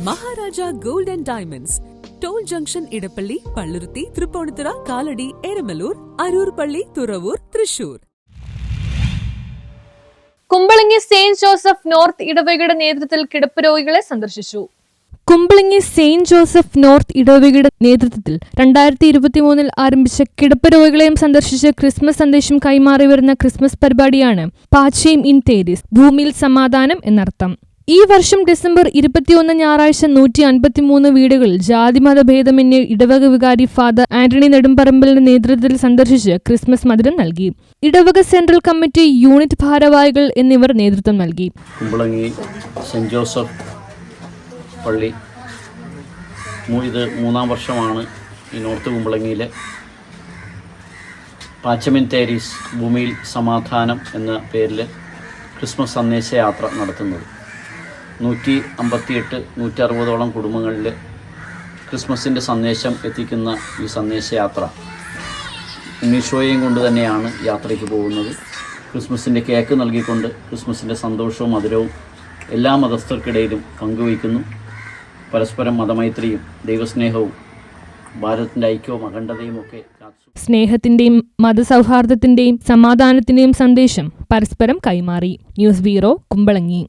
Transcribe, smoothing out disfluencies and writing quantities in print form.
Maharaja gold and diamonds, toll junction, Edappally, Palluruthy, Tripunithura, Kalady, Eramalloor, Aroor പള്ളി, Thuravoor, Thrissur. Kumbalangi saint Joseph north ഇടവകയുടെ നേതൃത്വത്തിൽ കിടപ്പ് രോഗികളെ സന്ദർശിച്ചു. കുമ്പളങ്ങി സെയിന്റ് ജോസഫ് നോർത്ത് ഇടവകയുടെ നേതൃത്വത്തിൽ 2023 ആരംഭിച്ച കിടപ്പ് രോഗികളെയും സന്ദർശിച്ച് ക്രിസ്മസ് സന്ദേശം കൈമാറി വരുന്ന ക്രിസ്മസ് പരിപാടിയാണ് പാച്ചേം ഇൻ തേരിസ്, ഭൂമിയിൽ സമാധാനം എന്നർത്ഥം. ഈ വർഷം ഡിസംബർ 21 ഞായറാഴ്ച 153 വീടുകളിൽ ജാതിമതഭേദമന്യേ ഇടവക വികാരി ഫാദർ ആന്റണി നെടുമ്പറമ്പിലിന്റെ നേതൃത്വത്തിൽ സന്ദർശിച്ച് ക്രിസ്മസ് മധുരം നൽകി. ഇടവക സെൻട്രൽ കമ്മിറ്റി യൂണിറ്റ് ഭാരവാഹികൾ എന്നിവർ നേതൃത്വം നൽകി. കുമ്പളങ്ങി സെന്റ് ജോസഫ് പള്ളി ഇത് 3-ാം വർഷമാണ് ഈ നോർത്ത് കുമ്പളങ്ങിയിലെ പാച്ചേം ഇൻ തേരീസ്, ഭൂമിയിൽ സമാധാനം എന്ന പേരിൽ ക്രിസ്മസ് സന്ദേശയാത്ര നടത്തുന്നത്. 158-160ഓളം കുടുംബങ്ങളിൽ ക്രിസ്മസിൻ്റെ സന്ദേശം എത്തിക്കുന്ന ഈ സന്ദേശയാത്ര ഉണ്ണീശോയെയും കൊണ്ട് തന്നെയാണ് യാത്രയ്ക്ക് പോകുന്നത്. ക്രിസ്മസിൻ്റെ കേക്ക് നൽകിക്കൊണ്ട് ക്രിസ്മസിൻ്റെ സന്തോഷവും മധുരവും എല്ലാ മതസ്ഥർക്കിടയിലും പങ്കുവയ്ക്കുന്നു. പരസ്പരം മതമൈത്രിയും ദൈവസ്നേഹവും ഭാരതത്തിൻ്റെ ഐക്യവും അഖണ്ഡതയും ഒക്കെ സ്നേഹത്തിന്റെയും മതസൗഹാർദ്ദത്തിന്റെയും സമാധാനത്തിന്റെയും സന്ദേശം പരസ്പരം കൈമാറി. News bureau, Kumbalangi.